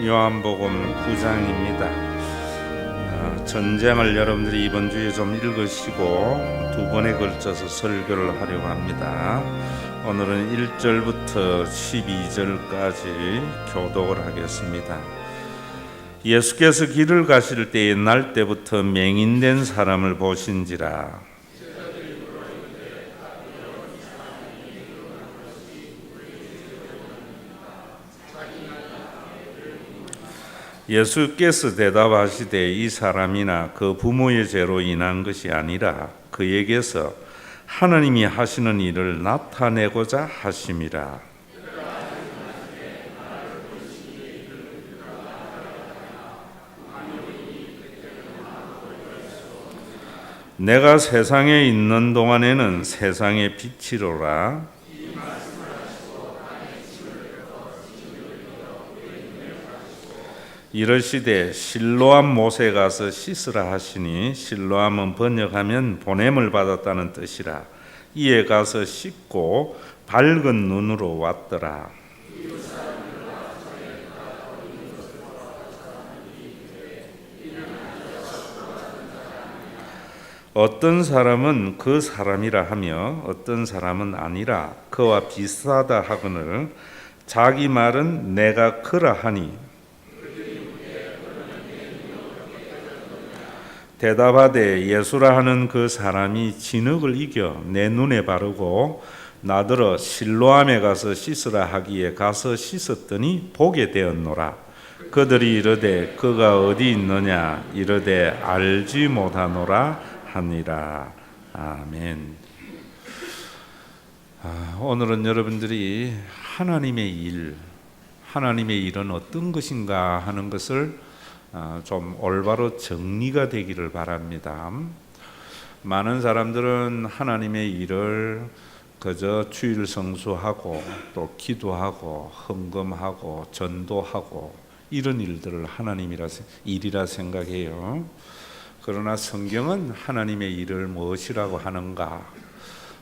요한복음 9장입니다. 전장을 여러분들이 이번 주에 좀 읽으시고 두 번에 걸쳐서 설교를 하려고 합니다. 오늘은 1절부터 12절까지 교독을 하겠습니다. 예수께서 길을 가실 때 옛날 때부터 맹인된 사람을 보신지라. 예수께서 대답하시되 이 사람이나 그 부모의 죄로 인한 것이 아니라 그에게서 하나님이 하시는 일을 나타내고자 하심이라. 내가 세상에 있는 동안에는 세상의 빛이로라. 이르시되 실로암 못에 가서 씻으라 하시니 실로암은 번역하면 보냄을 받았다는 뜻이라. 이에 가서 씻고 밝은 눈으로 왔더라. 어떤 사람은 그 사람이라 하며 어떤 사람은 아니라 그와 비슷하다 하거늘 자기 말은 내가 그라 하니 대답하되 예수라 하는 그 사람이 진흙을 이겨 내 눈에 바르고 나더러 실로암에 가서 씻으라 하기에 가서 씻었더니 보게 되었노라. 그들이 이르되 그가 어디 있느냐 이르되 알지 못하노라 하니라. 아멘. 오늘은 여러분들이 하나님의 일은 어떤 것인가 하는 것을 좀 올바로 정리가 되기를 바랍니다. 많은 사람들은 하나님의 일을 그저 주일 성수하고 또 기도하고 헌금하고 전도하고 이런 일들을 하나님이라 일이라 생각해요. 그러나 성경은 하나님의 일을 무엇이라고 하는가?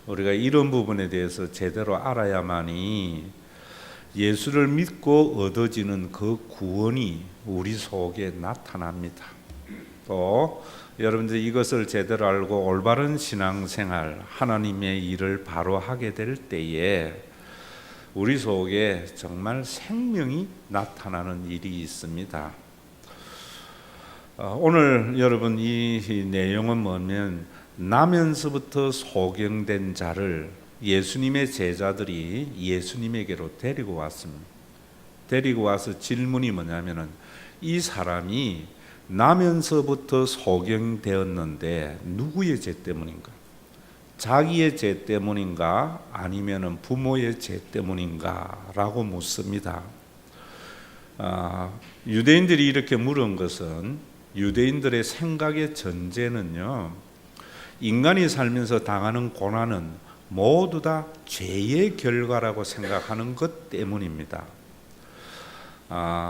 우리가 이런 부분에 대해서 제대로 알아야만이 예수를 믿고 얻어지는 그 구원이 우리 속에 나타납니다. 또 여러분들이 이것을 제대로 알고 올바른 신앙생활, 하나님의 일을 바로 하게 될 때에 우리 속에 정말 생명이 나타나는 일이 있습니다. 오늘 여러분 이 내용은 뭐냐면 나면서부터 소경된 자를 예수님의 제자들이 예수님에게로 데리고 왔습니다. 데리고 와서 질문이 뭐냐면은 이 사람이 나면서부터 소경되었는데 누구의 죄 때문인가? 자기의 죄 때문인가? 아니면은 부모의 죄 때문인가? 라고 묻습니다. 유대인들이 이렇게 물은 것은 유대인들의 생각의 전제는요, 인간이 살면서 당하는 고난은 모두 다 죄의 결과라고 생각하는 것 때문입니다.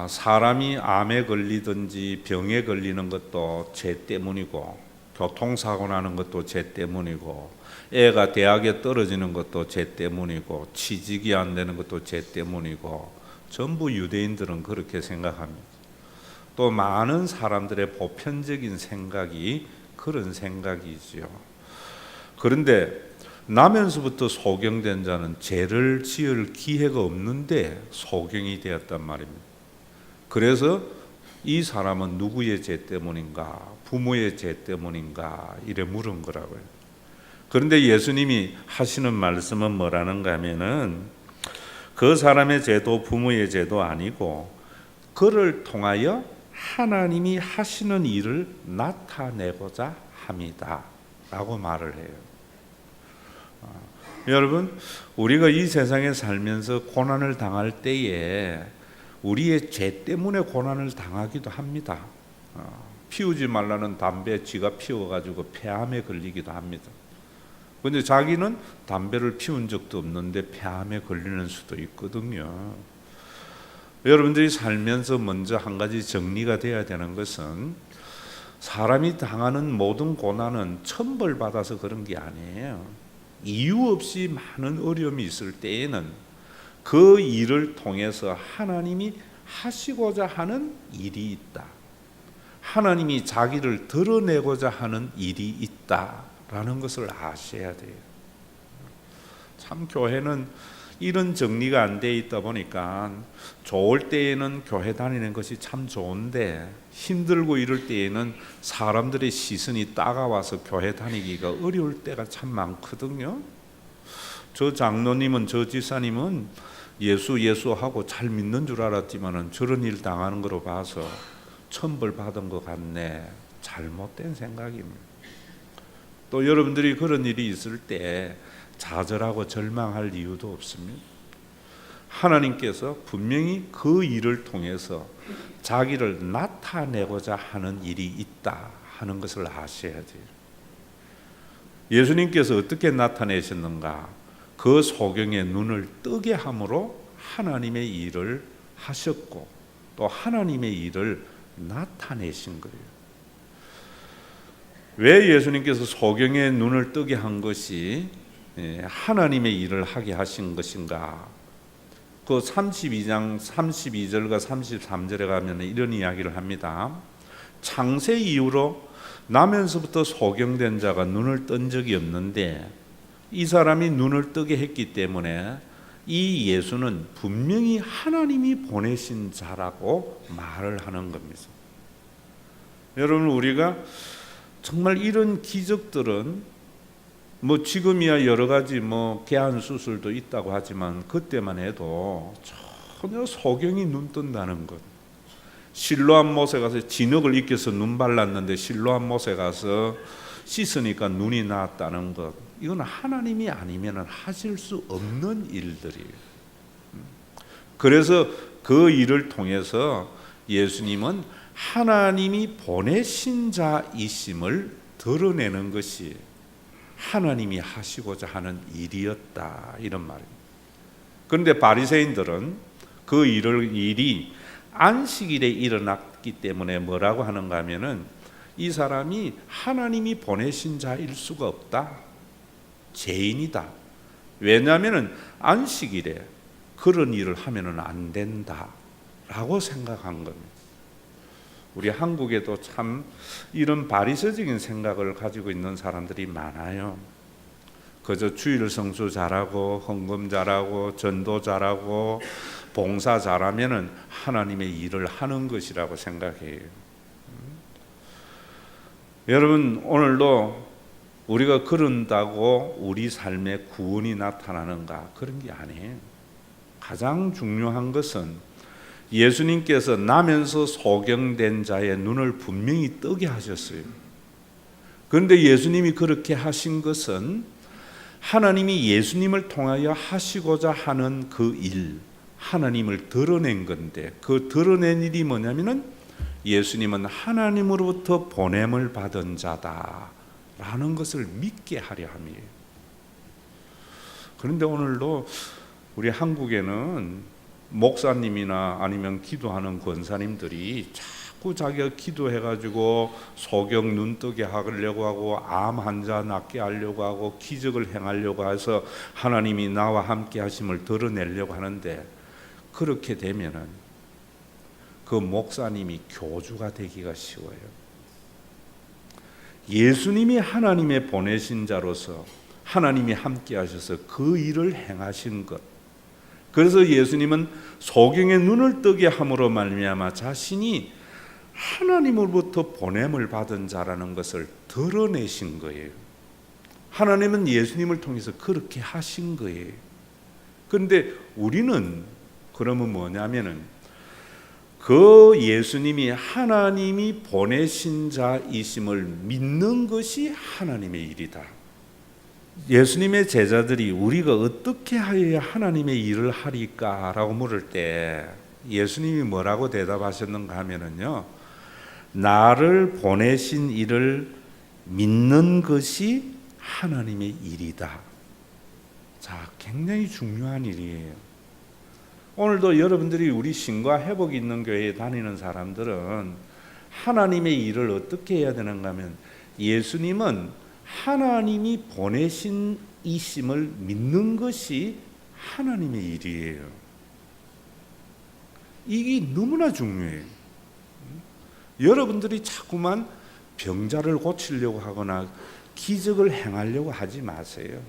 사람이 암에 걸리든지 병에 걸리는 것도 죄 때문이고, 교통사고 나는 것도 죄 때문이고, 애가 대학에 떨어지는 것도 죄 때문이고, 취직이 안 되는 것도 죄 때문이고, 전부 유대인들은 그렇게 생각합니다. 또 많은 사람들의 보편적인 생각이 그런 생각이지요. 그런데 나면서부터 소경된 자는 죄를 지을 기회가 없는데 소경이 되었단 말입니다. 그래서 이 사람은 누구의 죄 때문인가? 부모의 죄 때문인가? 이래 물은 거라고요. 그런데 예수님이 하시는 말씀은 뭐라는가 하면은 그 사람의 죄도 부모의 죄도 아니고 그를 통하여 하나님이 하시는 일을 나타내고자 합니다. 라고 말을 해요. 여러분, 우리가 이 세상에 살면서 고난을 당할 때에 우리의 죄 때문에 고난을 당하기도 합니다. 피우지 말라는 담배 지가 피워가지고 폐암에 걸리기도 합니다. 그런데 자기는 담배를 피운 적도 없는데 폐암에 걸리는 수도 있거든요. 여러분들이 살면서 먼저 한 가지 정리가 돼야 되는 것은 사람이 당하는 모든 고난은 천벌받아서 그런 게 아니에요. 이유 없이 많은 어려움이 있을 때에는 그 일을 통해서 하나님이 하시고자 하는 일이 있다. 하나님이 자기를 드러내고자 하는 일이 있다라는 것을 아셔야 돼요. 참 교회는 이런 정리가 안 돼 있다 보니까 좋을 때에는 교회 다니는 것이 참 좋은데 힘들고 이럴 때에는 사람들의 시선이 따가워서 교회 다니기가 어려울 때가 참 많거든요. 저 장로님은, 저 지사님은 예수 하고 잘 믿는 줄 알았지만은 저런 일 당하는 거로 봐서 천벌 받은 것 같네. 잘못된 생각입니다. 또 여러분들이 그런 일이 있을 때 좌절하고 절망할 이유도 없습니다. 하나님께서 분명히 그 일을 통해서 자기를 나타내고자 하는 일이 있다 하는 것을 아셔야 돼요. 예수님께서 어떻게 나타내셨는가? 그 소경의 눈을 뜨게 함으로 하나님의 일을 하셨고 또 하나님의 일을 나타내신 거예요. 왜 예수님께서 소경의 눈을 뜨게 한 것이 하나님의 일을 하게 하신 것인가? 그 32장 32절과 33절에 가면 이런 이야기를 합니다. 창세 이후로 나면서부터 소경된 자가 눈을 뜬 적이 없는데 이 사람이 눈을 뜨게 했기 때문에 이 예수는 분명히 하나님이 보내신 자라고 말을 하는 겁니다. 여러분, 우리가 정말 이런 기적들은 지금이야 여러 가지 개안 수술도 있다고 하지만 그때만 해도 전혀 소경이 눈 뜬다는 것. 실로암 못에 가서 진흙을 익혀서 눈 발랐는데 실로암 못에 가서 씻으니까 눈이 나았다는 것. 이건 하나님이 아니면 하실 수 없는 일들이에요. 그래서 그 일을 통해서 예수님은 하나님이 보내신 자이심을 드러내는 것이 하나님이 하시고자 하는 일이었다, 이런 말입니다. 그런데 바리새인들은 그 일이 안식일에 일어났기 때문에 뭐라고 하는가 하면은 이 사람이 하나님이 보내신 자일 수가 없다, 죄인이다. 왜냐하면은 안식일에 그런 일을 하면은 안 된다라고 생각한 겁니다. 우리 한국에도 참 이런 바리새적인 생각을 가지고 있는 사람들이 많아요. 그저 주일 성수 잘하고 헌금 잘하고 전도 잘하고 봉사 잘하면은 하나님의 일을 하는 것이라고 생각해요. 여러분, 오늘도 우리가 그런다고 우리 삶에 구원이 나타나는가? 그런 게 아니에요. 가장 중요한 것은 예수님께서 나면서 소경된 자의 눈을 분명히 뜨게 하셨어요. 그런데 예수님이 그렇게 하신 것은 하나님이 예수님을 통하여 하시고자 하는 그 일, 하나님을 드러낸 건데, 그 드러낸 일이 뭐냐면은 예수님은 하나님으로부터 보냄을 받은 자다라는 것을 믿게 하려 함이에요. 그런데 오늘도 우리 한국에는 목사님이나 아니면 기도하는 권사님들이 자꾸 자기가 기도해가지고 소경 눈뜨게 하려고 하고 암 환자 낫게 하려고 하고 기적을 행하려고 해서 하나님이 나와 함께 하심을 드러내려고 하는데, 그렇게 되면은 그 목사님이 교주가 되기가 쉬워요. 예수님이 하나님의 보내신 자로서 하나님이 함께 하셔서 그 일을 행하신 것, 그래서 예수님은 소경의 눈을 뜨게 함으로 말미암아 자신이 하나님으로부터 보냄을 받은 자라는 것을 드러내신 거예요. 하나님은 예수님을 통해서 그렇게 하신 거예요. 그런데 우리는 그러면 뭐냐면은 그 예수님이 하나님이 보내신 자이심을 믿는 것이 하나님의 일이다. 예수님의 제자들이 우리가 어떻게 하여야 하나님의 일을 하리까라고 물을 때 예수님이 뭐라고 대답하셨는가 하면은요, 나를 보내신 이를 믿는 것이 하나님의 일이다. 자, 굉장히 중요한 일이에요. 오늘도 여러분들이 우리 신과 회복이 있는 교회에 다니는 사람들은 하나님의 일을 어떻게 해야 되는가 하면 예수님은 하나님이 보내신 이심을 믿는 것이 하나님의 일이에요. 이게 너무나 중요해요. 여러분들이 자꾸만 병자를 고치려고 하거나 기적을 행하려고 하지 마세요.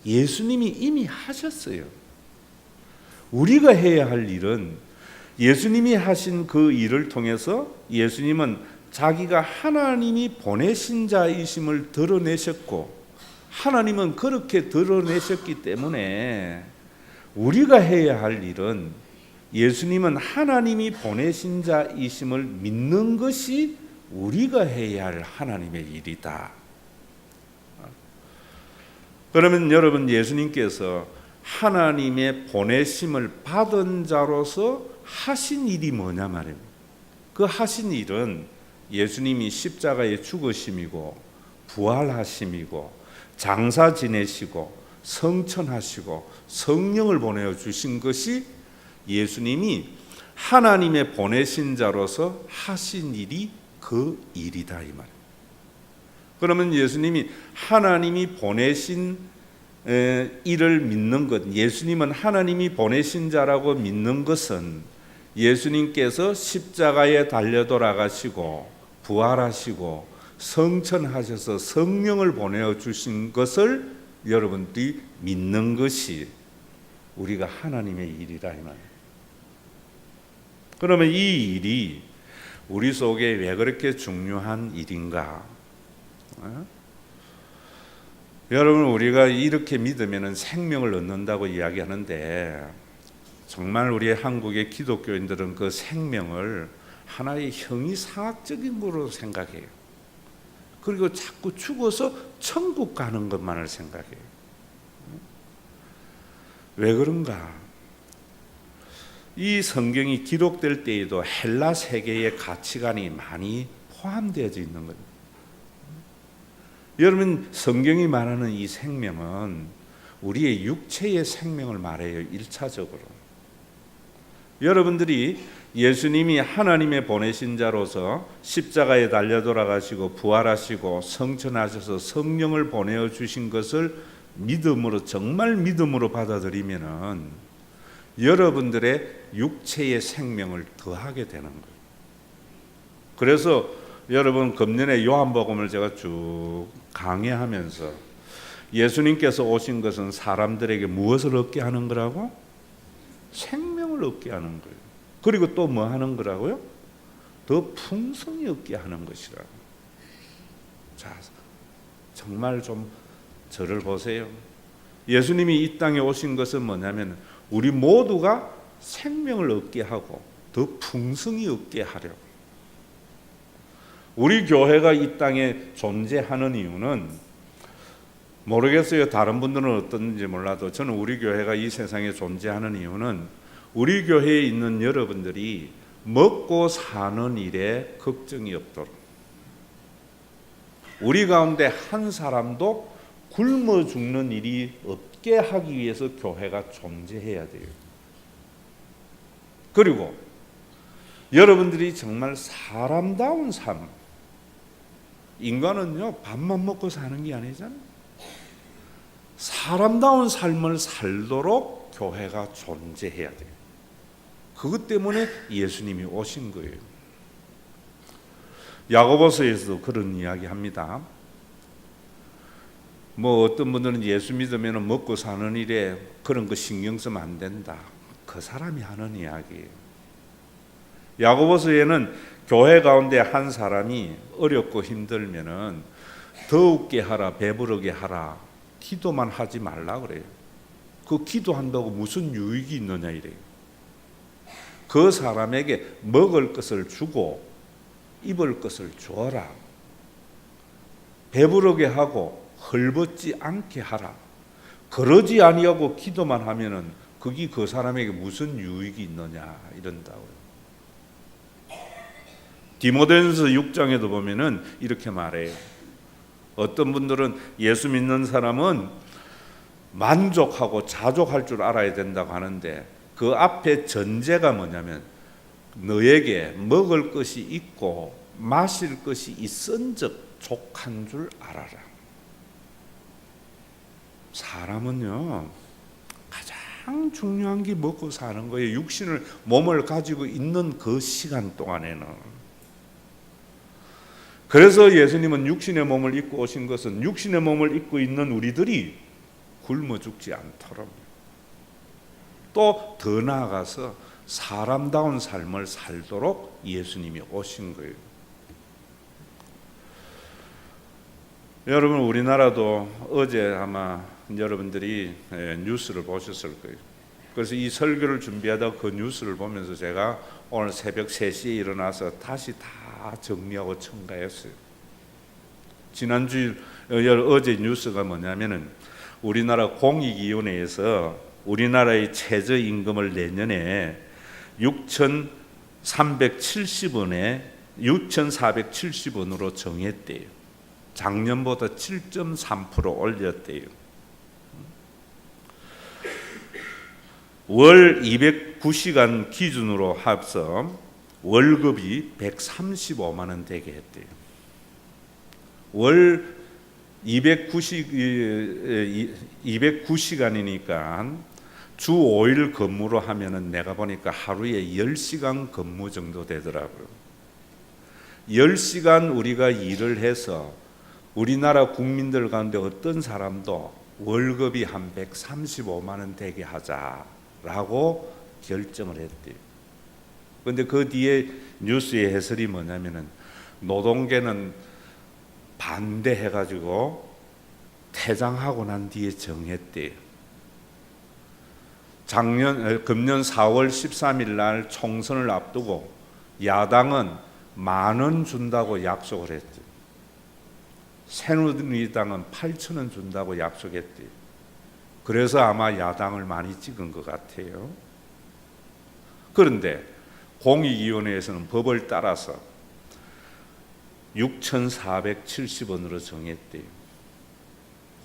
예수님이 이미 하셨어요. 우리가 해야 할 일은 예수님이 하신 그 일을 통해서 예수님은 자기가 하나님이 보내신 자이심을 드러내셨고, 하나님은 그렇게 드러내셨기 때문에 우리가 해야 할 일은 예수님은 하나님이 보내신 자이심을 믿는 것이 우리가 해야 할 하나님의 일이다. 그러면 여러분, 예수님께서 하나님의 보내심을 받은 자로서 하신 일이 뭐냐 말입니다. 그 하신 일은 예수님이 십자가에 죽으심이고 부활하심이고 장사 지내시고 성천하시고 성령을 보내어 주신 것이 예수님이 하나님의 보내신 자로서 하신 일이 그 일이다 이 말이에요. 그러면 예수님이 하나님이 보내신 일을 믿는 것, 예수님은 하나님이 보내신 자라고 믿는 것은 예수님께서 십자가에 달려 돌아가시고 부활하시고 성천하셔서 성령을 보내어 주신 것을 여러분들이 믿는 것이 우리가 하나님의 일이라 이 말이에요. 그러면 이 일이 우리 속에 왜 그렇게 중요한 일인가? 여러분, 우리가 이렇게 믿으면 생명을 얻는다고 이야기하는데 정말 우리 한국의 기독교인들은 그 생명을 하나의 형이상학적인 거로 생각해요. 그리고 자꾸 죽어서 천국 가는 것만을 생각해요. 왜 그런가? 이 성경이 기록될 때에도 헬라 세계의 가치관이 많이 포함되어져 있는 거예요. 여러분, 성경이 말하는 이 생명은 우리의 육체의 생명을 말해요. 1차적으로. 여러분들이 예수님이 하나님의 보내신 자로서 십자가에 달려 돌아가시고 부활하시고 성천하셔서 성령을 보내어 주신 것을 믿음으로, 정말 믿음으로 받아들이면은 여러분들의 육체의 생명을 더하게 되는 거예요. 그래서 여러분, 금년에 요한복음을 제가 쭉 강해하면서 예수님께서 오신 것은 사람들에게 무엇을 얻게 하는 거라고? 생명을 얻게 하는 거예요. 그리고 또 뭐 하는 거라고요? 더 풍성히 얻게 하는 것이라고. 자, 정말 좀 저를 보세요. 예수님이 이 땅에 오신 것은 뭐냐면 우리 모두가 생명을 얻게 하고 더 풍성히 얻게 하려고. 우리 교회가 이 땅에 존재하는 이유는, 모르겠어요. 다른 분들은 어떤지 몰라도 저는 우리 교회가 이 세상에 존재하는 이유는 우리 교회에 있는 여러분들이 먹고 사는 일에 걱정이 없도록, 우리 가운데 한 사람도 굶어 죽는 일이 없게 하기 위해서 교회가 존재해야 돼요. 그리고 여러분들이 정말 사람다운 삶, 인간은요 밥만 먹고 사는 게 아니잖아요. 사람다운 삶을 살도록 교회가 존재해야 돼요. 그것 때문에 예수님이 오신 거예요. 야고보서에서도 그런 이야기 합니다. 뭐 어떤 분들은 예수 믿으면 먹고 사는 일에 그런 거 신경 쓰면 안 된다. 그 사람이 하는 이야기예요. 야고보서에는 교회 가운데 한 사람이 어렵고 힘들면은 더욱게 하라, 배부르게 하라, 기도만 하지 말라 그래요. 그 기도한다고 무슨 유익이 있느냐 이래요. 그 사람에게 먹을 것을 주고 입을 것을 주어라. 배부르게 하고 헐벗지 않게 하라. 그러지 아니하고 기도만 하면은 그게 그 사람에게 무슨 유익이 있느냐 이런다고요. 디모데전서 6장에도 보면은 이렇게 말해요. 어떤 분들은 예수 믿는 사람은 만족하고 자족할 줄 알아야 된다고 하는데, 그 앞에 전제가 뭐냐면 너에게 먹을 것이 있고 마실 것이 있은즉 족한 줄 알아라. 사람은요 가장 가장 중요한 게 먹고 사는 거예요. 육신을 몸을 가지고 있는 그 시간 동안에는. 그래서 예수님은 육신의 몸을 입고 오신 것은 육신의 몸을 입고 있는 우리들이 굶어 죽지 않도록, 또 더 나아가서 사람다운 삶을 살도록 예수님이 오신 거예요. 여러분, 우리나라도 어제 아마 여러분들이 뉴스를 보셨을 거예요. 그래서 이 설교를 준비하다 그 뉴스를 보면서 제가 오늘 새벽 3시에 일어나서 다시 다 정리하고 첨가했어요. 지난주 어제 뉴스가 뭐냐면은 우리나라 공익위원회에서 우리나라의 최저임금을 내년에 6,470원으로 정했대요. 작년보다 7.3% 올렸대요. 월 209시간 기준으로 합쳐 월급이 135만 원 되게 했대요. 월 209시간이니까 주 5일 근무로 하면은 내가 보니까 하루에 10시간 근무 정도 되더라고요. 10시간 우리가 일을 해서 우리나라 국민들 가운데 어떤 사람도 월급이 한 135만 원 되게 하자라고 결정을 했대요. 그런데 그 뒤에 뉴스의 해설이 뭐냐면은 노동계는 반대해가지고 퇴장하고 난 뒤에 정했대요. 금년 4월 13일 날 총선을 앞두고 야당은 10,000원 준다고 약속을 했대요. 새누리당은 8,000원 준다고 약속했대요. 그래서 아마 야당을 많이 찍은 것 같아요. 그런데 공익위원회에서는 법을 따라서 6,470원으로 정했대요.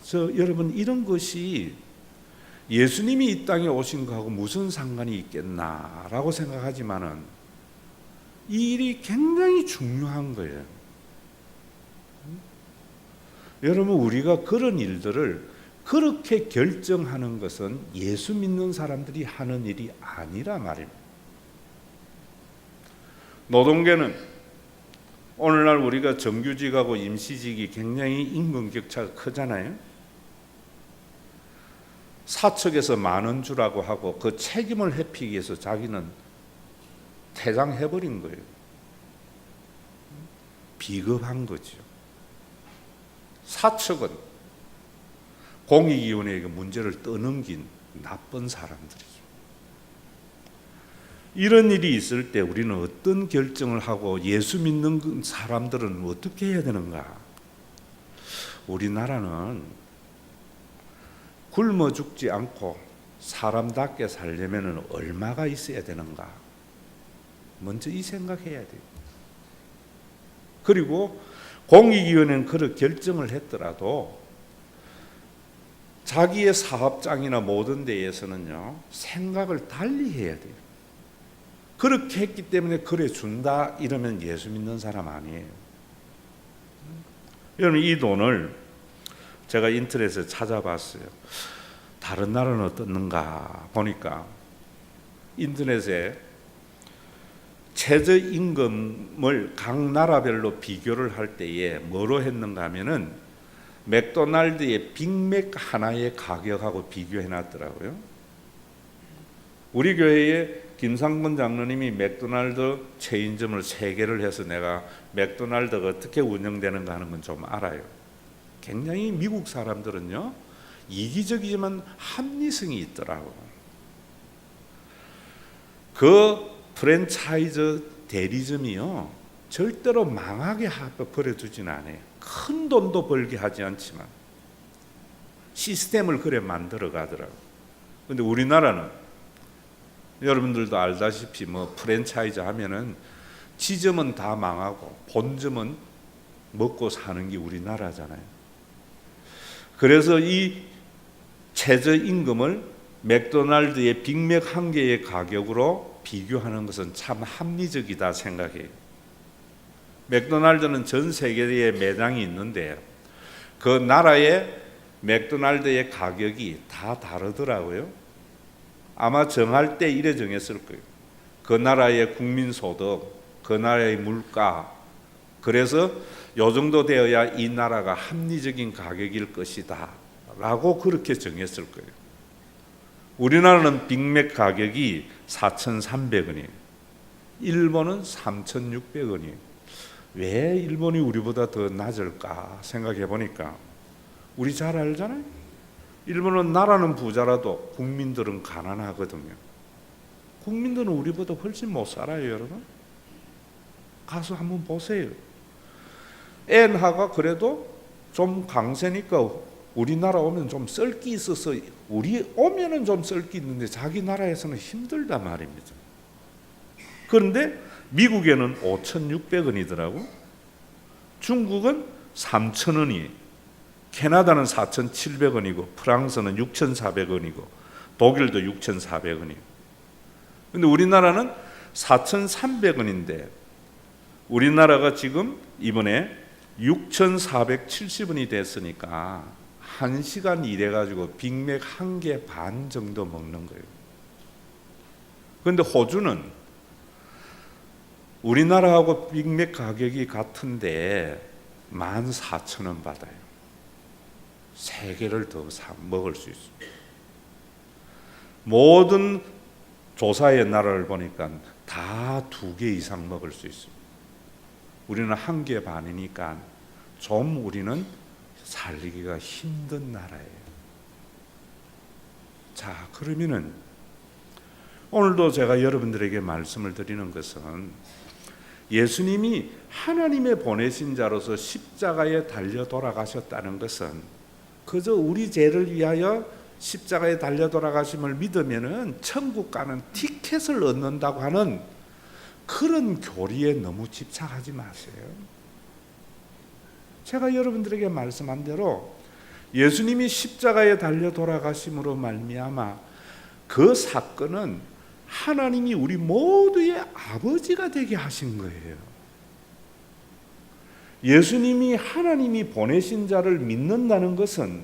그래서 여러분, 이런 것이 예수님이 이 땅에 오신 거하고 무슨 상관이 있겠나라고 생각하지만은 이 일이 굉장히 중요한 거예요. 여러분, 우리가 그런 일들을 그렇게 결정하는 것은 예수 믿는 사람들이 하는 일이 아니라 말입니다. 노동계는 오늘날 우리가 정규직하고 임시직이 굉장히 임금 격차가 크잖아요. 사측에서 10,000원 주라고 하고 그 책임을 회피하기 위해서 자기는 퇴장해버린 거예요. 비겁한 거죠. 사측은 공익위원회에게 문제를 떠넘긴 나쁜 사람들이죠. 이런 일이 있을 때 우리는 어떤 결정을 하고 예수 믿는 사람들은 어떻게 해야 되는가? 우리나라는 굶어 죽지 않고 사람답게 살려면 얼마가 있어야 되는가? 먼저 이 생각해야 돼요. 그리고 공익위원회는 그런 결정을 했더라도 자기의 사업장이나 모든 데에서는요, 생각을 달리 해야 돼요. 그렇게 했기 때문에 그래 준다 이러면 예수 믿는 사람 아니에요. 여러분, 이 돈을 제가 인터넷에 찾아봤어요. 다른 나라는 어떻는가 보니까 인터넷에 최저임금을 각 나라별로 비교를 할 때에 뭐로 했는가 하면은 맥도날드의 빅맥 하나의 가격하고 비교해 놨더라고요. 우리 교회에 김상근 장로님이 맥도날드 체인점을 3개를 해서 내가 맥도날드가 어떻게 운영되는가 하는 건 좀 알아요. 굉장히 미국 사람들은요, 이기적이지만 합리성이 있더라고요. 그 프랜차이즈 대리점이요, 절대로 망하게 버려두진 않아요. 큰 돈도 벌게 하지 않지만 시스템을 그래 만들어 가더라고요. 근데 우리나라는 여러분들도 알다시피 뭐 프랜차이즈 하면은 지점은 다 망하고 본점은 먹고 사는 게 우리나라잖아요. 그래서 이 최저임금을 맥도날드의 빅맥 1개의 가격으로 비교하는 것은 참 합리적이다 생각해요. 맥도날드는 전 세계에 매장이 있는데 그 나라의 맥도날드의 가격이 다 다르더라고요. 아마 정할 때 이래 정했을 거예요. 그 나라의 국민소득, 그 나라의 물가, 그래서 요 정도 되어야 이 나라가 합리적인 가격일 것이다 라고 그렇게 정했을 거예요. 우리나라는 빅맥 가격이 4,300원이에요. 일본은 3,600원이에요. 왜 일본이 우리보다 더 낮을까 생각해 보니까 우리 잘 알잖아요. 일본은 나라는 부자라도 국민들은 가난하거든요. 국민들은 우리보다 훨씬 못 살아요, 여러분. 가서 한번 보세요. 엔화가 그래도 좀 강세니까 우리나라 오면 좀 썰기 있어서 우리 오면은 좀 썰기 있는데 자기 나라에서는 힘들단 말입니다. 그런데 미국에는 5,600원이더라고. 중국은 3,000원이, 캐나다는 4,700원이고 프랑스는 6,400원이고 독일도 6,400원이에요. 근데 우리나라는 4,300원인데 우리나라가 지금 이번에 6,470원이 됐으니까 1시간 일해가지고 빅맥 1개 반 정도 먹는 거예요. 그런데 호주는 우리나라하고 빅맥 가격이 같은데 14,000원 받아요. 3개를 더 먹을 수 있어요. 모든 조사의 나라를 보니까 다 2개 이상 먹을 수 있어요. 우리는 1개 반이니까 좀 우리는 살기가 힘든 나라예요. 자, 그러면은 오늘도 제가 여러분들에게 말씀을 드리는 것은 예수님이 하나님의 보내신 자로서 십자가에 달려 돌아가셨다는 것은 그저 우리 죄를 위하여 십자가에 달려 돌아가심을 믿으면은 천국 가는 티켓을 얻는다고 하는 그런 교리에 너무 집착하지 마세요. 제가 여러분들에게 말씀한 대로 예수님이 십자가에 달려 돌아가심으로 말미암아 그 사건은 하나님이 우리 모두의 아버지가 되게 하신 거예요. 예수님이 하나님이 보내신 자를 믿는다는 것은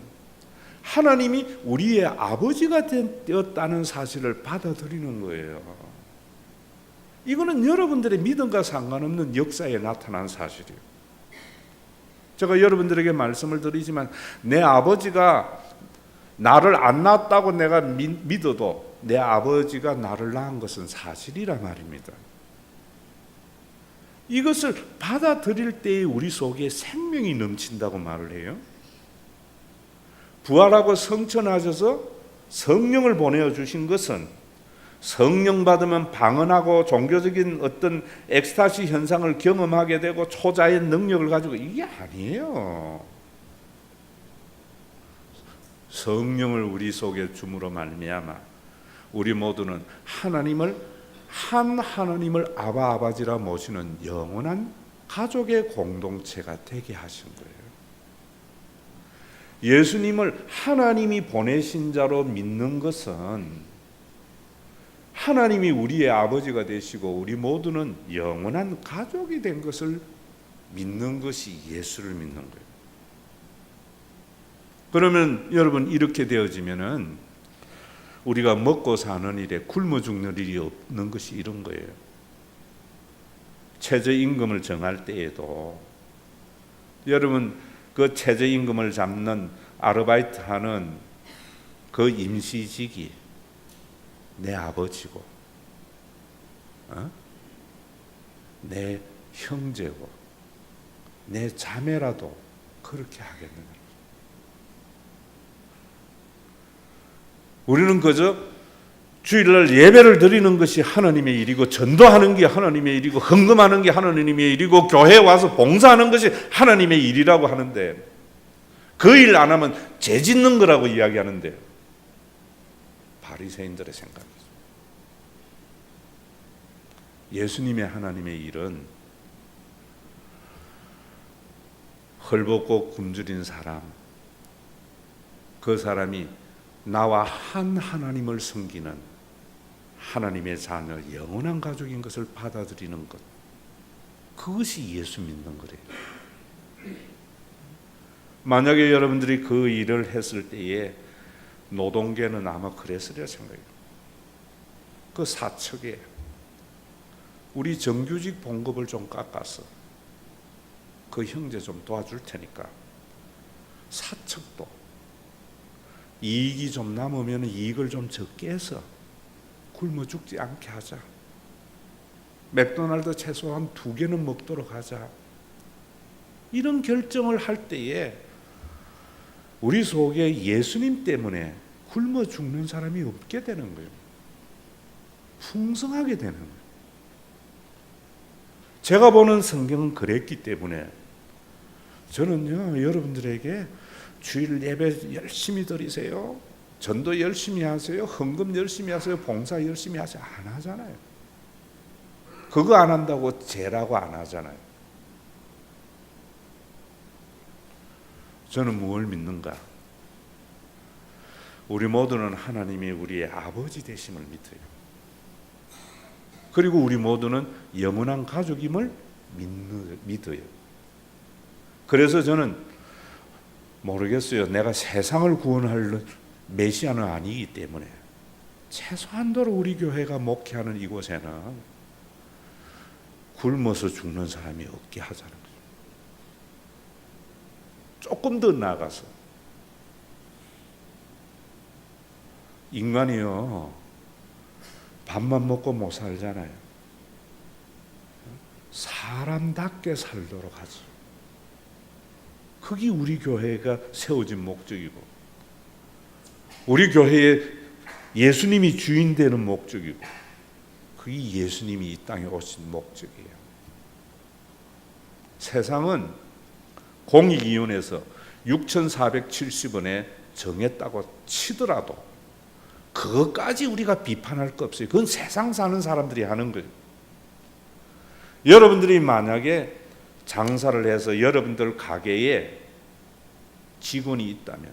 하나님이 우리의 아버지가 되었다는 사실을 받아들이는 거예요. 이거는 여러분들의 믿음과 상관없는 역사에 나타난 사실이에요. 제가 여러분들에게 말씀을 드리지만 내 아버지가 나를 안 낳았다고 내가 믿어도 내 아버지가 나를 낳은 것은 사실이라 말입니다. 이것을 받아들일 때에 우리 속에 생명이 넘친다고 말을 해요. 부활하고 성천하셔서 성령을 보내어 주신 것은 성령 받으면 방언하고 종교적인 어떤 엑스타시 현상을 경험하게 되고 초자의 능력을 가지고 이게 아니에요. 성령을 우리 속에 줌으로 말미암아 우리 모두는 하나님을 아바 아버지라 모시는 영원한 가족의 공동체가 되게 하신 거예요. 예수님을 하나님이 보내신 자로 믿는 것은 하나님이 우리의 아버지가 되시고 우리 모두는 영원한 가족이 된 것을 믿는 것이 예수를 믿는 거예요. 그러면 여러분 이렇게 되어지면은 우리가 먹고 사는 일에 굶어 죽는 일이 없는 것이 이런 거예요. 최저임금을 정할 때에도 여러분 그 최저임금을 잡는 아르바이트 하는 그 임시직이 내 아버지고 내 형제고 내 자매라도 그렇게 하겠느냐. 우리는 그저 주일날 예배를 드리는 것이 하나님의 일이고 전도하는 게 하나님의 일이고 헌금하는 게 하나님의 일이고 교회에 와서 봉사하는 것이 하나님의 일이라고 하는데 그 일 안 하면 죄 짓는 거라고 이야기하는데 바리새인들의 생각이죠. 예수님의 하나님의 일은 헐벗고 굶주린 사람, 그 사람이 나와 한 하나님을 섬기는 하나님의 자녀, 영원한 가족인 것을 받아들이는 것, 그것이 예수 믿는 거래요. 만약에 여러분들이 그 일을 했을 때에 노동계는 아마 그랬으리라 생각해요. 그 사측에 우리 정규직 봉급을 좀 깎아서 그 형제 좀 도와줄 테니까 사측도 이익이 좀 남으면 이익을 좀 적게 해서 굶어 죽지 않게 하자. 맥도날드 최소한 2개는 먹도록 하자. 이런 결정을 할 때에 우리 속에 예수님 때문에 굶어 죽는 사람이 없게 되는 거예요. 풍성하게 되는 거예요. 제가 보는 성경은 그랬기 때문에 저는요, 여러분들에게 주일 예배 열심히 드리세요, 전도 열심히 하세요, 헌금 열심히 하세요, 봉사 열심히 하세요 안 하잖아요. 그거 안 한다고 죄라고 안 하잖아요. 저는 무엇을 믿는가? 우리 모두는 하나님이 우리의 아버지 되심을 믿어요. 그리고 우리 모두는 영원한 가족임을 믿어요. 그래서 저는 모르겠어요. 내가 세상을 구원할 메시아는 아니기 때문에 최소한도로 우리 교회가 목회하는 이곳에는 굶어서 죽는 사람이 없게 하자는 거죠. 조금 더 나아가서 인간이요, 밥만 먹고 못 살잖아요. 사람답게 살도록 하지. 그게 우리 교회가 세워진 목적이고 우리 교회에 예수님이 주인 되는 목적이고 그게 예수님이 이 땅에 오신 목적이에요. 세상은 공익위원회에서 6,470원에 정했다고 치더라도 그것까지 우리가 비판할 거 없어요. 그건 세상 사는 사람들이 하는 거예요. 여러분들이 만약에 장사를 해서 여러분들 가게에 직원이 있다면,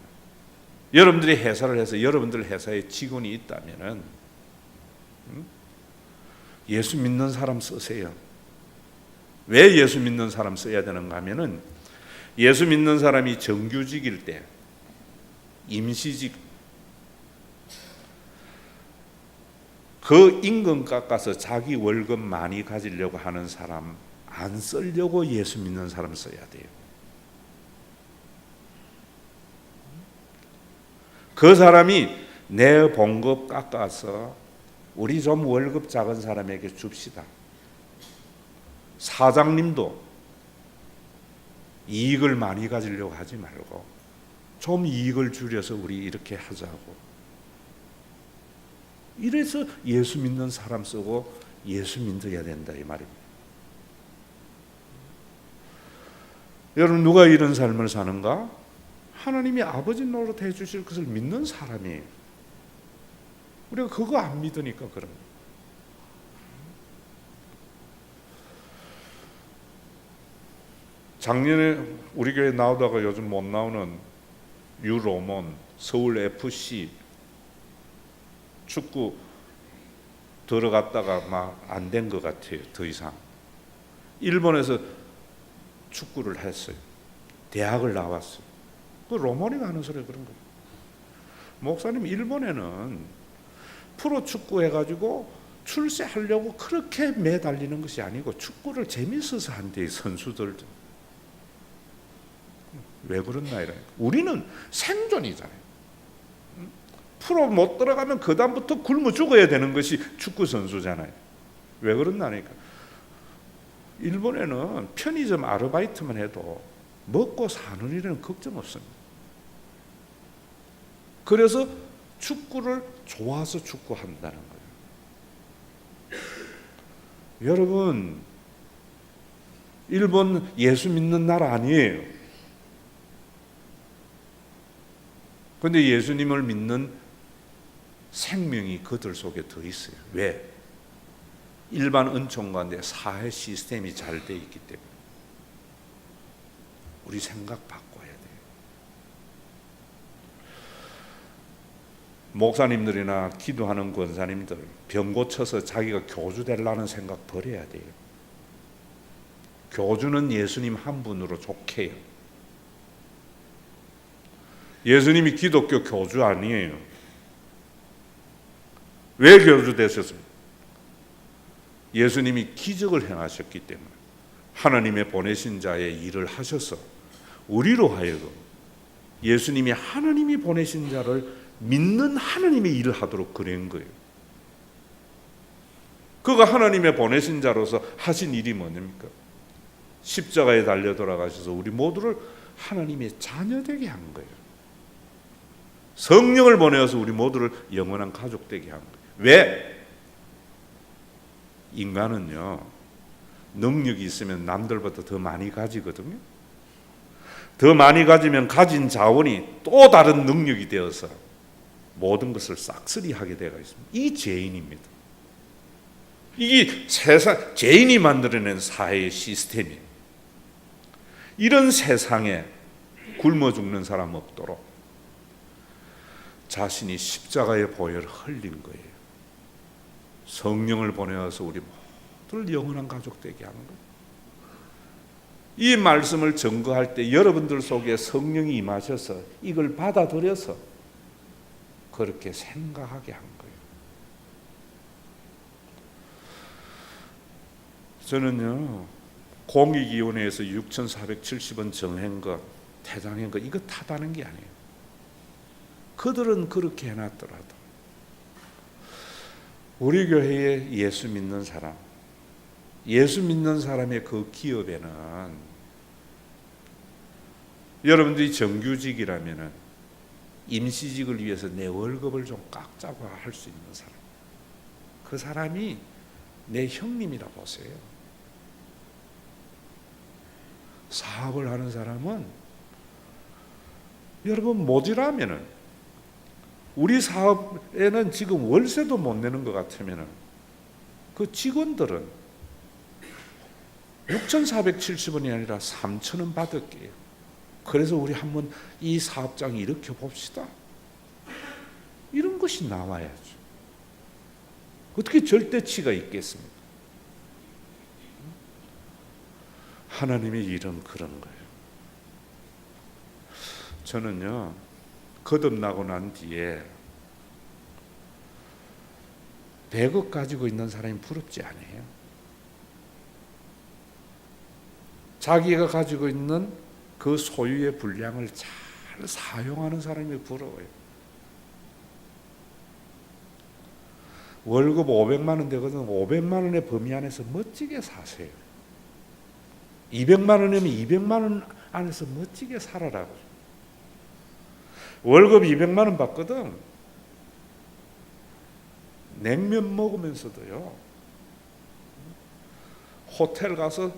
여러분들이 회사를 해서 여러분들 회사에 직원이 있다면 예수 믿는 사람 쓰세요. 왜 예수 믿는 사람 써야 되는가 하면은 예수 믿는 사람이 정규직일 때, 임시직, 그 임금 깎아서 자기 월급 많이 가지려고 하는 사람 안 쓰려고 예수 믿는 사람 써야 돼요. 그 사람이 내 봉급 깎아서 우리 좀 월급 작은 사람에게 줍시다. 사장님도 이익을 많이 가지려고 하지 말고 좀 이익을 줄여서 우리 이렇게 하자고. 이래서 예수 믿는 사람 쓰고 예수 믿어야 된다 이 말입니다. 여러분, 누가 이런 삶을 사는가? 하나님이 아버지 노릇 해주실 것을 믿는 사람이에요. 우리가 그거 안 믿으니까 그런 거예요. 작년에 우리 교회 나오다가 요즘 못 나오는 유로몬, 서울 FC 축구 들어갔다가 막 안 된 것 같아요. 더 이상 일본에서 축구를 했어요. 대학을 나왔어요. 그 로몬이가 하는 소리 그런 거예요. 목사님, 일본에는 프로 축구 해가지고 출세하려고 그렇게 매달리는 것이 아니고 축구를 재밌어서 한대요. 선수들도. 왜 그렇나 이래. 우리는 생존이잖아요. 프로 못 들어가면 그 다음부터 굶어 죽어야 되는 것이 축구 선수잖아요. 왜 그렇나니까. 일본에는 편의점 아르바이트만 해도 먹고 사는 일에는 걱정 없습니다. 그래서 축구를 좋아서 축구한다는 거예요. 여러분, 일본 예수 믿는 나라 아니에요. 그런데 예수님을 믿는 생명이 그들 속에 더 있어요. 왜? 일반 은총 가운데 사회 시스템이 잘 돼 있기 때문에. 우리 생각 바꿔야 돼요. 목사님들이나 기도하는 권사님들 병 고쳐서 자기가 교주 되려는 생각 버려야 돼요. 교주는 예수님 한 분으로 좋게 해요. 예수님이 기독교 교주 아니에요. 왜 교주 되셨습니까? 예수님이 기적을 행하셨기 때문에 하나님의 보내신 자의 일을 하셔서 우리로 하여금 예수님이 하나님이 보내신 자를 믿는 하나님의 일을 하도록 그런 거예요. 그가 하나님의 보내신 자로서 하신 일이 뭐입니까? 십자가에 달려 돌아가셔서 우리 모두를 하나님의 자녀되게 한 거예요. 성령을 보내어서 우리 모두를 영원한 가족 되게 한 거예요. 왜? 인간은요, 능력이 있으면 남들보다 더 많이 가지거든요. 더 많이 가지면 가진 자원이 또 다른 능력이 되어서 모든 것을 싹쓸이 하게 되어 있습니다. 이 죄인입니다. 이게 세상 죄인이 만들어낸 사회의 시스템이에요. 이런 세상에 굶어 죽는 사람 없도록 자신이 십자가의 보혈을 흘린 거예요. 성령을 보내어서 우리 모두를 영원한 가족 되게 하는 거예요. 이 말씀을 증거할 때 여러분들 속에 성령이 임하셔서 이걸 받아들여서 그렇게 생각하게 한 거예요. 저는요, 공익위원회에서 6,470원 정한 것, 퇴장한 것, 이거 탓하는 게 아니에요. 그들은 그렇게 해놨더라도 우리 교회에 예수 믿는 사람, 예수 믿는 사람의 그 기업에는 여러분들이 정규직이라면은 임시직을 위해서 내 월급을 좀 깎자고 할 수 있는 사람, 그 사람이 내 형님이라 보세요. 사업을 하는 사람은 여러분 모자라면은 우리 사업에는 지금 월세도 못 내는 것 같으면은 그 직원들은 6,470원이 아니라 3,000원 받을게요. 그래서 우리 한번 이 사업장 일으켜 봅시다. 이런 것이 나와야죠. 어떻게 절대치가 있겠습니까? 하나님의 일은 그런 거예요. 저는요, 거듭나고 난 뒤에 100억 가지고 있는 사람이 부럽지 않아요. 자기가 가지고 있는 그 소유의 분량을 잘 사용하는 사람이 부러워요. 월급 500만 원 되거든. 500만 원의 범위 안에서 멋지게 사세요. 200만 원이면 200만 원 안에서 멋지게 살아라고. 월급 200만 원 받거든. 냉면 먹으면서도요, 호텔 가서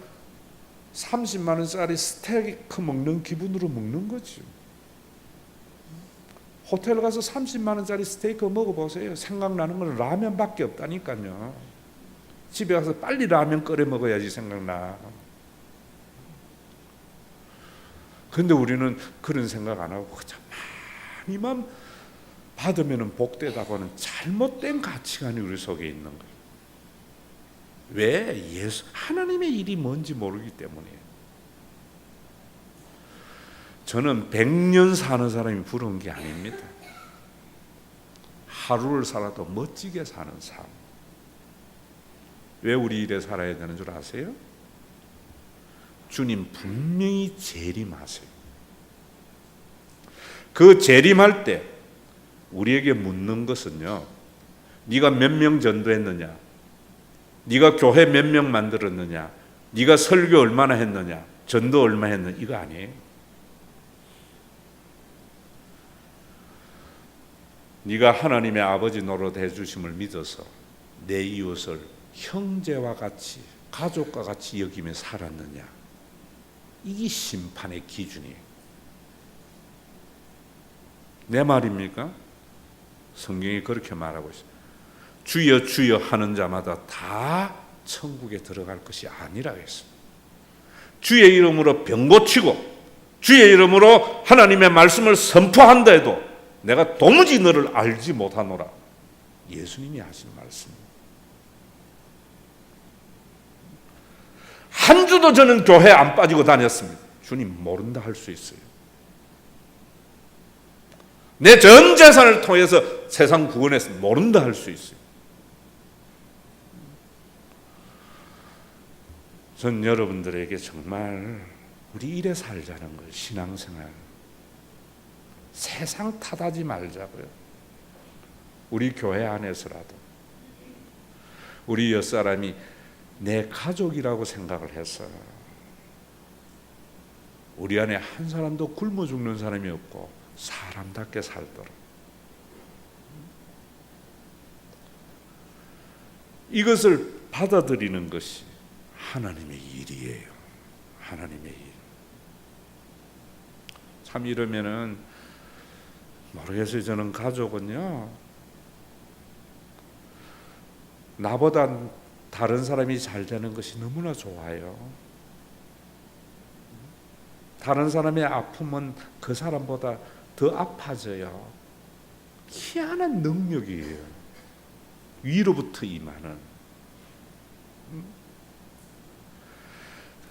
30만 원짜리 스테이크 먹는 기분으로 먹는 거죠. 호텔 가서 30만 원짜리 스테이크 먹어보세요. 생각나는 건 라면밖에 없다니까요. 집에 가서 빨리 라면 끓여 먹어야지 생각나. 그런데 우리는 그런 생각 안 하고 그저 많이만 받으면 복되다고 하는 잘못된 가치관이 우리 속에 있는 거예요. 왜? 예수 하나님의 일이 뭔지 모르기 때문이에요. 저는 100년 사는 사람이 부러운 게 아닙니다. 하루를 살아도 멋지게 사는 삶. 왜 우리 이래 살아야 되는 줄 아세요? 주님 분명히 재림하세요. 그 재림할 때 우리에게 묻는 것은요, 네가 몇 명 전도했느냐, 네가 교회 몇 명 만들었느냐, 네가 설교 얼마나 했느냐, 전도 얼마 했느냐, 이거 아니에요. 네가 하나님의 아버지 노릇 해주심을 믿어서 내 이웃을 형제와 같이, 가족과 같이 여기며 살았느냐, 이게 심판의 기준이에요. 내 말입니까? 성경이 그렇게 말하고 있어요. 주여 주여 하는 자마다 다 천국에 들어갈 것이 아니라 했습니다. 주의 이름으로 병 고치고 주의 이름으로 하나님의 말씀을 선포한다 해도 내가 도무지 너를 알지 못하노라. 예수님이 하신 말씀입니다. 한 주도 저는 교회 안 빠지고 다녔습니다. 주님 모른다 할 수 있어요. 내 전 재산을 통해서 세상 구원했습니다. 모른다 할 수 있어요. 전 여러분들에게 정말 우리 이래 살자는 걸, 신앙생활 세상 탓하지 말자고요. 우리 교회 안에서라도 우리 옆사람이 내 가족이라고 생각을 해서 우리 안에 한 사람도 굶어 죽는 사람이 없고 사람답게 살도록, 이것을 받아들이는 것이 하나님의 일이에요. 하나님의 일. 참 이러면은 모르겠어요. 저는 가족은요, 나보다 다른 사람이 잘 되는 것이 너무나 좋아요. 다른 사람의 아픔은 그 사람보다 더 아파져요. 희한한 능력이에요. 위로부터 임하는.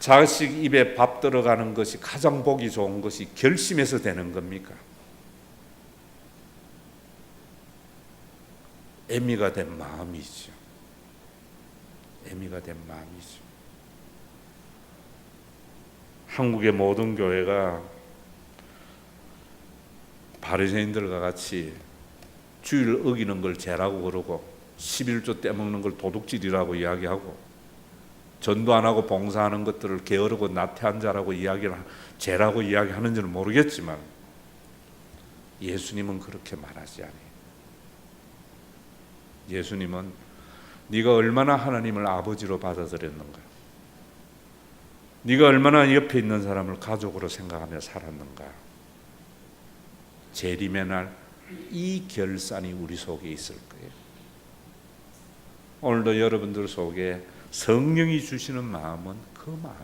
자식 입에 밥 들어가는 것이 가장 보기 좋은 것이 결심해서 되는 겁니까? 애미가 된 마음이죠. 애미가 된 마음이죠. 한국의 모든 교회가 바리새인들과 같이 주일을 어기는 걸 죄라고 그러고 11조 떼먹는 걸 도둑질이라고 이야기하고 전도 안 하고 봉사하는 것들을 게으르고 나태한 자라고 죄라고 이야기하는지는 모르겠지만 예수님은 그렇게 말하지 않아요. 예수님은 네가 얼마나 하나님을 아버지로 받아들였는가, 네가 얼마나 옆에 있는 사람을 가족으로 생각하며 살았는가, 재림의 날 이 결산이 우리 속에 있을 거예요. 오늘도 여러분들 속에 성령이 주시는 마음은 그 마음이에요.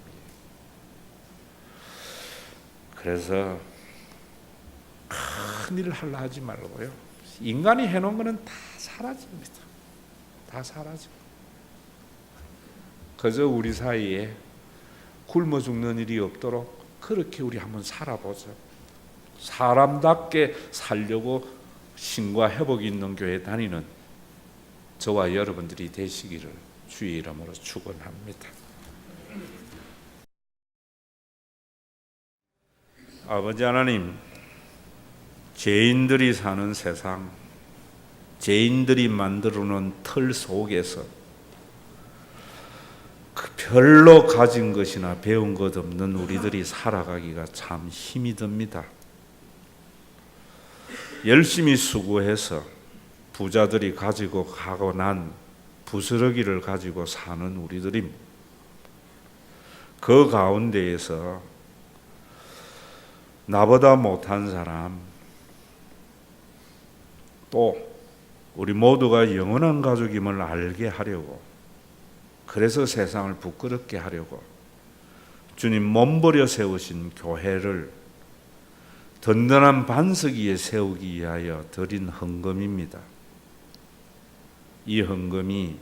그래서 큰일을 하려 하지 말고요, 인간이 해놓은 거는 다 사라집니다. 다 사라져. 그저 우리 사이에 굶어 죽는 일이 없도록 그렇게 우리 한번 살아보죠. 사람답게 살려고 신과 회복이 있는 교회 다니는 저와 여러분들이 되시기를 주의 이름으로 축원합니다. 아버지 하나님, 죄인들이 사는 세상, 죄인들이 만들어 놓은 틀 속에서 그 별로 가진 것이나 배운 것 없는 우리들이 살아가기가 참 힘이 듭니다. 열심히 수고해서 부자들이 가지고 가고 난 부스러기를 가지고 사는 우리들이 그 가운데에서 나보다 못한 사람, 또 우리 모두가 영원한 가족임을 알게 하려고, 그래서 세상을 부끄럽게 하려고 주님 몸버려 세우신 교회를 든든한 반석 위에 세우기 위하여 드린 헌금입니다. 이 헌금이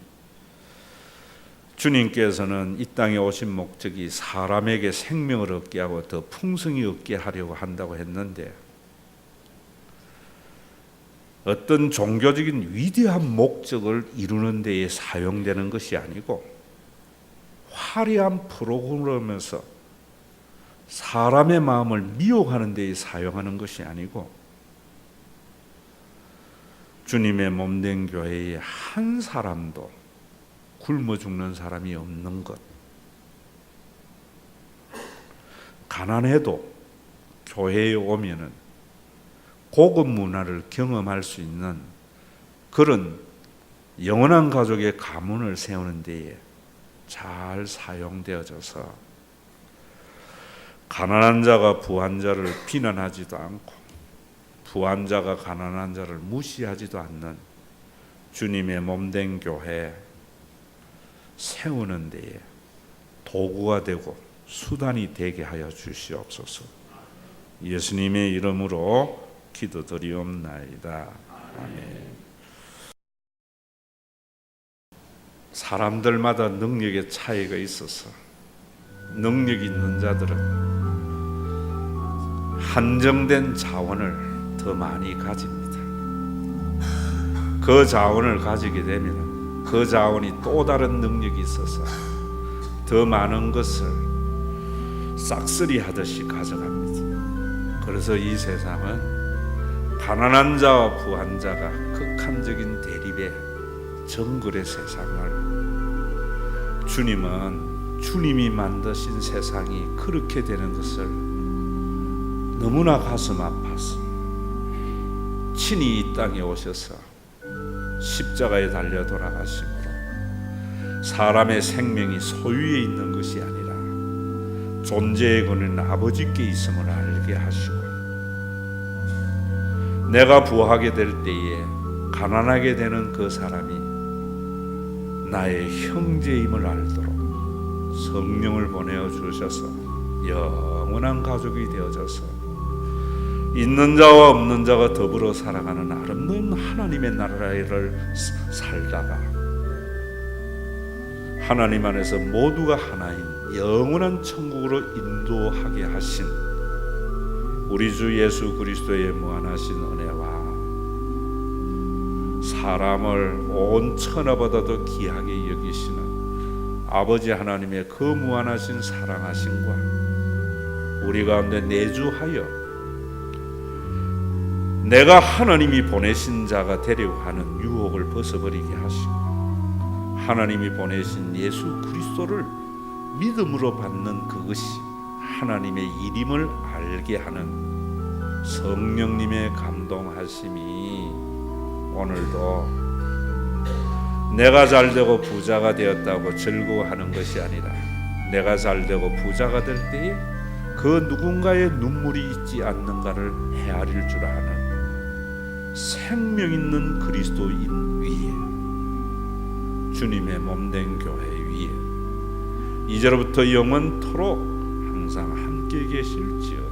주님께서는 이 땅에 오신 목적이 사람에게 생명을 얻게 하고 더 풍성히 얻게 하려고 한다고 했는데, 어떤 종교적인 위대한 목적을 이루는 데에 사용되는 것이 아니고 화려한 프로그램에서 사람의 마음을 미혹하는 데에 사용하는 것이 아니고 주님의 몸된 교회에 한 사람도 굶어 죽는 사람이 없는 것, 가난해도 교회에 오면은 고급 문화를 경험할 수 있는 그런 영원한 가족의 가문을 세우는 데에 잘 사용되어져서 가난한 자가 부한 자를 비난하지도 않고 부한 자가 가난한 자를 무시하지도 않는 주님의 몸된 교회 세우는 데에 도구가 되고 수단이 되게 하여 주시옵소서. 예수님의 이름으로 기도드리옵나이다. 아멘. 사람들마다 능력의 차이가 있어서 능력 있는 자들은 한정된 자원을 더 많이 가집니다. 그 자원을 가지게 되면 그 자원이 또 다른 능력이 있어서 더 많은 것을 싹쓸이 하듯이 가져갑니다. 그래서 이 세상은 가난한 자와 부한 자가 극한적인 대립의 정글의 세상을, 주님은 주님이 만드신 세상이 그렇게 되는 것을 너무나 가슴 아파서 친히 이 땅에 오셔서 십자가에 달려 돌아가심으로 사람의 생명이 소유에 있는 것이 아니라 존재의 권위는 아버지께 있음을 알게 하시고, 내가 부하게 될 때에 가난하게 되는 그 사람이 나의 형제임을 알도록 성령을 보내어 주셔서 영원한 가족이 되어져서 있는 자와 없는 자가 더불어 살아가는 아름다운 하나님의 나라를 살다가 하나님 안에서 모두가 하나인 영원한 천국으로 인도하게 하신 우리 주 예수 그리스도의 무한하신 은혜와 사람을 온 천하보다도 귀하게 여기시는 아버지 하나님의 그 무한하신 사랑하심과 우리 가운데 내주하여 내가 하나님이 보내신 자가 되려고 하는 유혹을 벗어버리게 하시고, 하나님이 보내신 예수 그리스도를 믿음으로 받는 그것이 하나님의 일임을 알게 하는 성령님의 감동하심이 오늘도 내가 잘되고 부자가 되었다고 즐거워하는 것이 아니라 내가 잘되고 부자가 될 때에 그 누군가의 눈물이 있지 않는가를 헤아릴 줄 아는 생명 있는 그리스도인 위에, 주님의 몸된 교회 위에 이제로부터 영원토록 항상 함께 계실지어다.